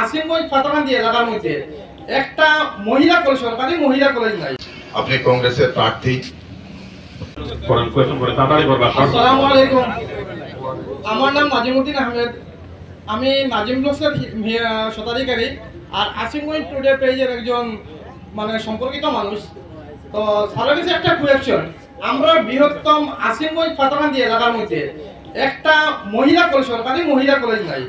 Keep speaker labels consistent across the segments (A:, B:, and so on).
A: আসিমগঞ্জ ফাটাকান্দি এলাকার মধ্যে একটা মহিলা কলেজ, সরকারি মহিলা কলেজ নাই।
B: আপনি কংগ্রেসের প্রার্থী।
A: আসসালামু আলাইকুম, আমার নাম নাজিমউদ্দিন আহমেদ। আমি নাজিম ব্লগসের স্বত্বাধিকারী আর আসিমগঞ্জ টুডে পেজের একজন সম্পর্কিত মানুষ। তো স্যারের কাছে একটা কোয়েশ্চন, আমরা বৃহত্তম আসিমগঞ্জ ফাটাকান্দি এলাকার মধ্যে একটা মহিলা কলেজ, সরকারি মহিলা কলেজ নাই।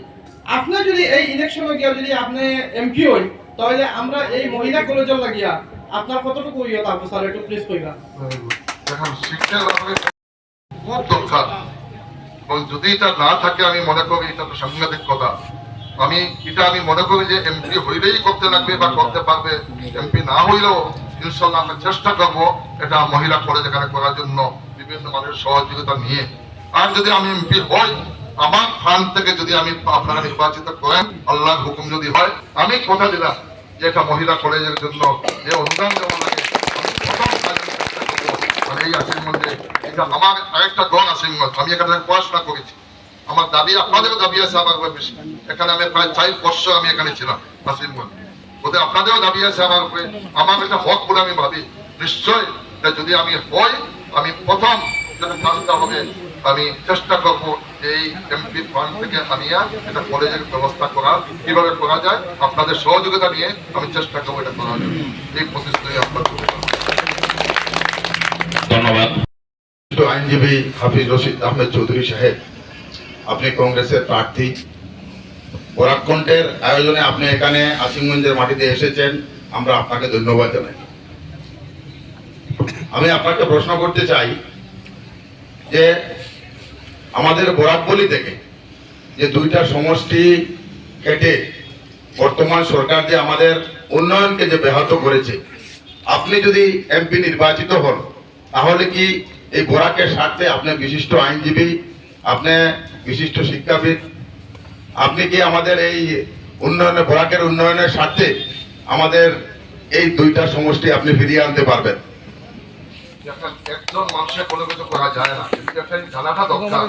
A: আপনি যদি এই ইলেকশনে গিয়া যদি আপনি এমপি হই, তাহলে আমরা এই মহিলা কলেজের লাগিয়া আপনার কতটুকু ইয়ে থাকবো স্যার, একটু প্লিজ কইবা।
C: এখন শিক্ষার ব্যাপারে খুব দরকার, এবং যদি এটা না থাকে আমি মনে করি এটা তো সাংঘাতিক কথা। আমি মনে করি যে এমপি হইলেই করতে লাগবে বা করতে পারবে, এমপি না হইলেও ইনশাল্লাহ আমরা চেষ্টা করবো এটা মহিলা কলেজ এখানে করার জন্য বিভিন্ন মানুষের সহযোগিতা নিয়ে। আর যদি আমি এমপি হই, আমার ফান্ড থেকে যদি আমি আপনারা নির্বাচিত করেন, আল্লাহর হুকুম যদি হয়, আমি কথা দিলাম যে এটা মহিলা কলেজের জন্য যে অনুদান দেওয়া লাগে এই আসিমগঞ্জে, এটা আমার আরেকটা গণ আসিমগঞ্জ, আমি এখানে পড়াশোনা করেছি। আমার দাবি, আপনাদেরও দাবি আছে আমার উপরে বেশি। এখানে আমি প্রায় 4 বছর আমি এখানে ছিলাম আসিমগঞ্জ, ওদের আপনাদেরও দাবি আছে আমার উপরে। আমার এটা হক বলে আমি ভাবি। নিশ্চয় যদি আমি হই, আমি প্রথম যেটা কাজটা হবে, আমি চেষ্টা করবো এই এমপি ফান্ড থেকে আনিয়া এটা কলেজের ব্যবস্থা করা, কিভাবে করা যায় আপনাদের সহযোগিতা নিয়ে আমি চেষ্টা করবো এটা করার জন্য। এই প্রতিশ্রুতি আপনার
B: ধন্যবাদ। আইনজীবী হাফিজ রশিদ আহমেদ চৌধুরী সাহেব, আপনি কংগ্রেসের প্রার্থী। বরাককণ্ঠের আয়োজনে আপনি এখানে আসিমগঞ্জের মাটিতে এসেছেন, আমরা আপনাকে ধন্যবাদ জানাই। আমি আপনাকে প্রশ্ন করতে চাই যে আমাদের বরাকবলি থেকে যে 2টা সমষ্টি কেটে বর্তমান সরকার যে আমাদের উন্নয়নকে যে ব্যাহত করেছে, আপনি যদি এমপি নির্বাচিত হন, তাহলে কি এই বরাকের স্বার্থে আপনি বিশিষ্ট আইনজীবী, আপনি বিশিষ্ট শিক্ষাবিদ, আপনি কি আমাদের এই উন্নয়নে, বরাকের উন্নয়নের স্বার্থে আমাদের এই 2টা সমষ্টি আপনি ফিরিয়ে আনতে পারবেন?
C: একজন মানুষের কোনো কিছু করা যায় না, জানাটা দরকার।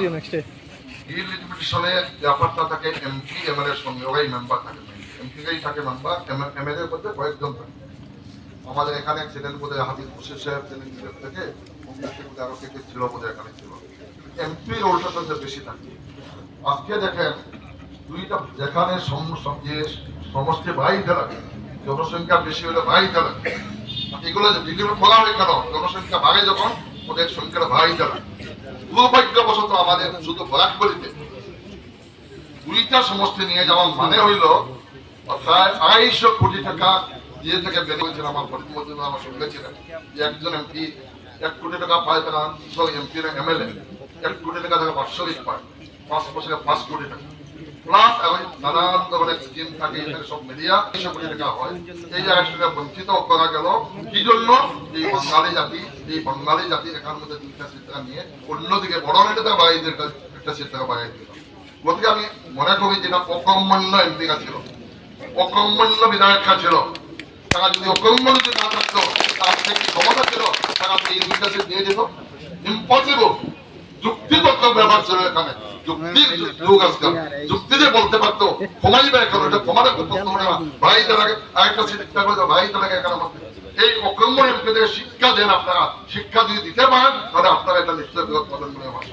C: ব্যাপারটা থাকে এমপি এমএলএ এর সঙ্গে, ওরাই মেম্বার থাকে, এমপিকেই থাকে মেম্বার, এমএলএ এর মধ্যে কয়েকজন থাকে। আমাদের এখানে ছিলেন বোধহয় হাফিজ রশিদ সাহেব থেকে, আরো কে ছিল বোধহয় এখানে ছিল। এমপি রোলটা তো বেশি থাকে। আজকে দেখেন 2টা যেখানে সমষ্টি বাড়িতে লাগে, জনসংখ্যা বেশি হলে বাড়িতে লাগে, এগুলো বলা হয় কেন, জনসংখ্যা বাড়ে যখন ওদের সংখ্যাটা বাড়িতে লাগে। দুর্ভাগ্যবশত আমাদের শুধু বরাকবলিতে 2টা সমষ্টি নিয়ে যাওয়ার মানে হইল প্রায় 250 কোটি টাকা দিয়ে থেকে বেড়ে হয়েছিল। আমার প্রতিমন্ত্রী আমার সঙ্গে ছিলেন যে একজন এমপি 1 কোটি টাকা পায়, তারা এমপি এমএলএ 1 কোটি টাকা তারা বাৎসরিক পায়, 5 বছরে 5 কোটি টাকা প্লাস নানান ধরনের স্কিম থাকে, সব মিলিয়া 200 কোটি টাকা হয়। এই জায়গাটা বঞ্চিত করা গেল কি জন্য? এই বাঙালি জাতি এখান মধ্যে 2টা সিট টাকা নিয়ে অন্যদিকে বড় নেতা বাইরের একটা সিট টাকা বাড়াই দিল। গতিকে আমি মনে করি যেটা অকর্মণ্য এমপিকা ছিল, অকর্মণ্য বিধায়করা ছিল, তারা যদি অকর্মণ্য যদি না থাকতো, তার থেকে ক্ষমতা ছিল, তারা এই 2টা সিট দিয়ে দিত। ইম্পসিবল। যুক্তিতত্ত্ব ব্যাপার ছিল এখানে, যুক্তি যে বলতে পারতো কমাইবে, এখন এটা কমাতে ভাইতে লাগে, আরেকটা সিট ভাইতে লাগে এখানে। এই অকর্ম এমপিদের শিক্ষা দেন আপনারা, শিক্ষা যদি দিতে পারেন তাহলে আপনারা এটা নিশ্চয় বৃহৎ পাবেন বলে আমার